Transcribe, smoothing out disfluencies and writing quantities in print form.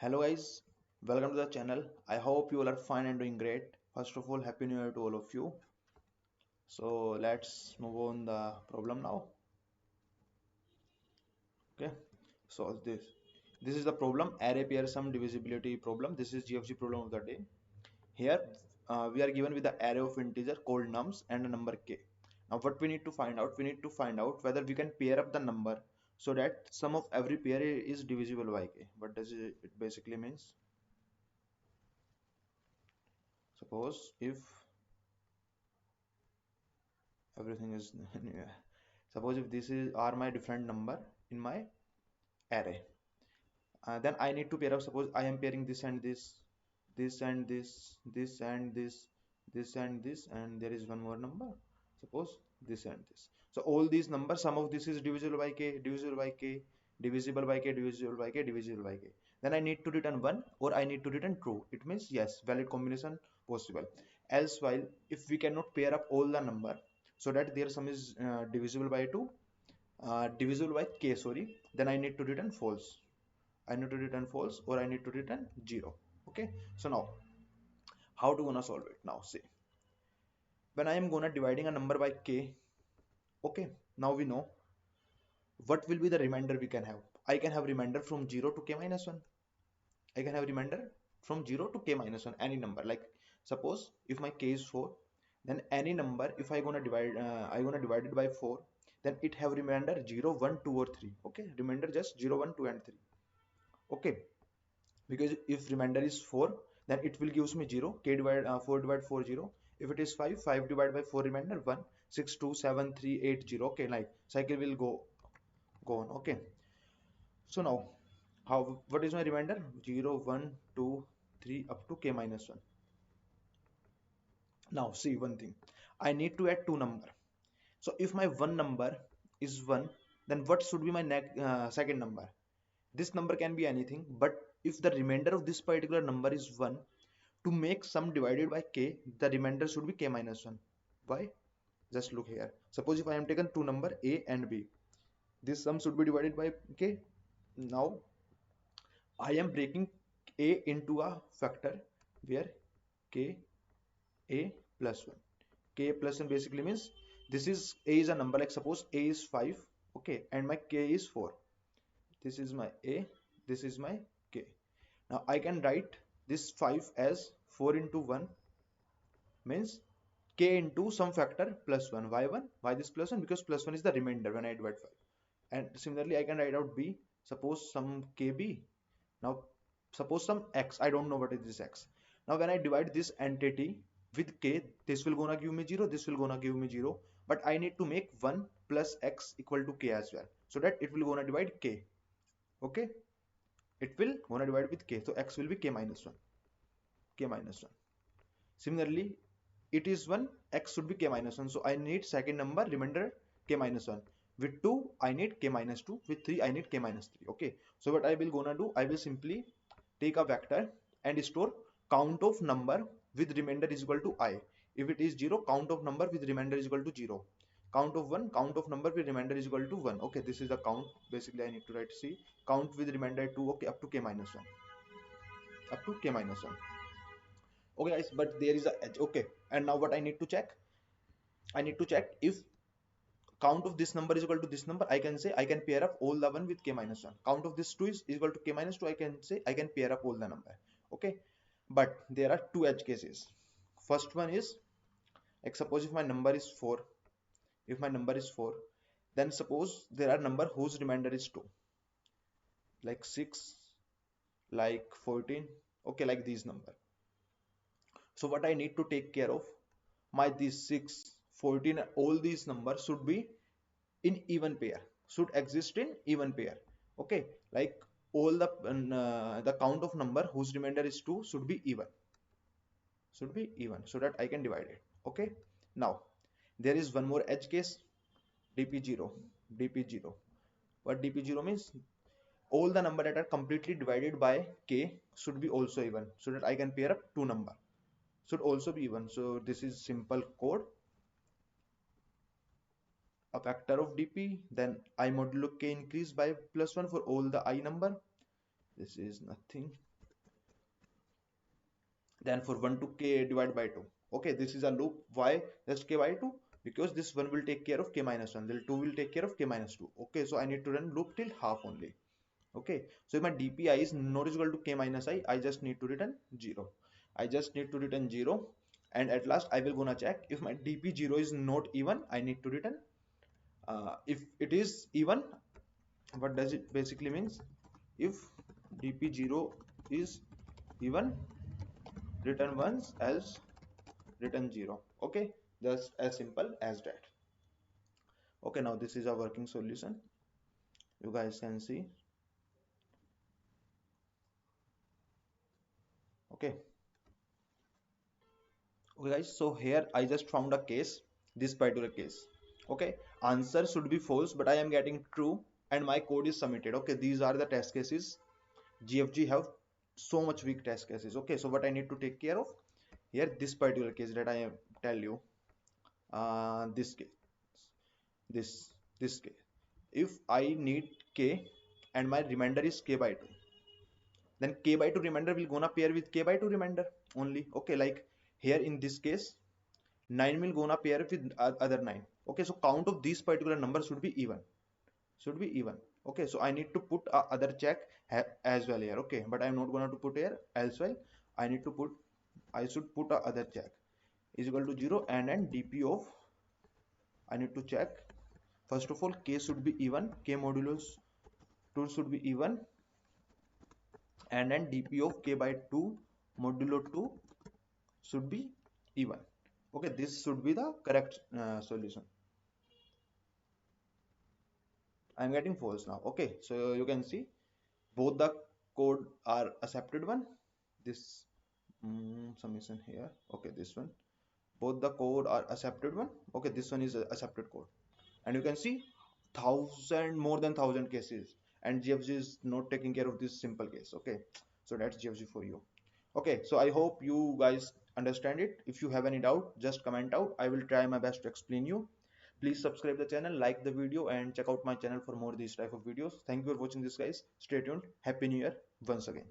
Hello guys, welcome to the channel. I hope you all are fine and doing great. First of all, happy new year to all of you. So let's move on the problem now. Okay. So this is the problem, array pair sum divisibility problem. This is GFG problem of the day. Here we are given with the array of integer called nums and a number k. Now what we need to find out? We need to find out whether we can pair up the number so that sum of every pair is divisible by k. What does it basically means? Suppose if everything is yeah. Suppose if this is are my different number in my array, then I need to pair up. Suppose I am pairing this and this and this and this and this, and there is one more number. Suppose this and this. So all these numbers, some of this is divisible by k, divisible by k, divisible by k, divisible by k, divisible by k. Then I need to return one or I need to return true. It means yes, valid combination possible. Else, while if we cannot pair up all the number so that their sum is divisible by 2, divisible by k, sorry, then I need to return false. I need to return false or I need to return 0. Okay, so now how to gonna solve it? Now see, when I am gonna dividing a number by k, okay, now we know what will be the remainder we can have. I can have remainder from 0 to k minus 1. I can have remainder from 0 to k minus 1, any number. Like suppose if my k is 4, then any number, if I gonna divide it by 4, then it have remainder 0, 1, 2 or 3. Okay, remainder just 0, 1, 2 and 3. Okay, because if remainder is 4, then it will gives me 0, k divide 4 divide 4 0. If it is 5, 5 divided by 4 remainder 1, 6, 2, 7, 3, 8, 0. Okay, like cycle will go on. Okay, so now how, what is my remainder? 0, 1, 2, 3 up to k minus 1. Now see one thing, I need to add two number. So if my one number is 1, then what should be my second number? This number can be anything, but if the remainder of this particular number is 1, to make sum divided by k, the remainder should be k minus 1. Why? Just look here. Suppose if I am taken two number a and b, this sum should be divided by k. Now I am breaking a into a factor where k a plus 1. K plus 1 basically means this is a is a number, like suppose a is 5, okay, and my k is 4. This is my a, this is my k. Now I can write this 5 as 4 into 1 means k into some factor plus 1. Why 1? Why this plus 1? Because plus 1 is the remainder when I divide 5. And similarly I can write out b, suppose some kb. Now suppose some x, I don't know what is this x. Now when I divide this entity with k, this will gonna give me 0, this will gonna give me 0, but I need to make 1 plus x equal to k as well, so that it will gonna divide k. Okay, it will gonna divide with k, so x will be k minus 1, k minus 1. Similarly, it is 1, x should be k minus 1, so I need second number remainder k minus 1. With 2 I need k minus 2, with 3 I need k minus 3. Okay, so what I will gonna do, I will simply take a vector and store count of number with remainder is equal to I. If it is 0, count of number with remainder is equal to 0. Count of 1, count of number with remainder is equal to 1. Okay, this is the count. Basically I need to write, see, count with remainder 2, okay, up to k minus 1, up to k minus 1. Okay guys, but there is a edge. Okay, and now what I need to check, I need to check if count of this number is equal to this number. I can say I can pair up all the one with k minus 1. Count of this 2 is equal to k minus 2. I can say I can pair up all the number. Okay, but there are two edge cases. First one is, like suppose if my number is 4, if my number is 4, then suppose there are number whose remainder is 2, like 6, like 14. Okay, like these number. So what I need to take care of, my these 6, 14, all these numbers should be in even pair, should exist in even pair. Okay, like all the count of number whose remainder is 2 should be even, should be even, so that I can divide it. Okay, now there is one more edge case, dp0. dp0, what dp0 means, all the number that are completely divided by k should be also even, so that I can pair up two number, should also be even. So this is simple code, a factor of dp, then I modulo k increase by plus 1 for all the I number. This is nothing. then for 1 to k divided by 2. Okay, this is a loop. Why just k by 2? Because this one will take care of k minus 1, then 2 will take care of k minus 2. Okay, so I need to run loop till half only. Okay, so if my dpi is not equal to k minus I just need to return 0. I just need to return 0. And at last I will gonna check if my dp0 is not even. I need to return if it is even. What does it basically means? If dp0 is even, return once, else return 0. Okay, just as simple as that. Okay, now this is a working solution, you guys can see. Okay, okay guys, so here I just found a case, this particular case. Okay, answer should be false but I am getting true and my code is submitted. Okay, these are the test cases. GFG have so much weak test cases. Okay, so what I need to take care of here, this particular case that I am tell you, this case, this this case. If I need k and my remainder is k by 2, then k by 2 remainder will gonna pair with k by 2 remainder only. Okay, like here in this case 9 will gonna pair with other 9. Okay, so count of this particular number should be even, should be even. Okay, so I need to put other check as well here. Okay, but I'm not gonna to put here as well. I need to put, I should put a other check is equal to 0 and then dp of, I need to check first of all k should be even, k modulus 2 should be even, and then dp of k by 2 modulo 2 should be even. Okay, this should be the correct solution. I'm getting false now. Okay, so you can see both the code are accepted one. This submission here. Okay, this one, both the code are accepted one. Okay, this one is a accepted code, and you can see thousand, more than 1,000 cases, and GFG is not taking care of this simple case. Okay, so that's GFG for you. Okay, so I hope you guys understand it. If you have any doubt, just comment out. I will try my best to explain you. Please subscribe the channel, like the video, and check out my channel for more these type of videos. Thank you for watching this, guys. Stay tuned. Happy New Year once again.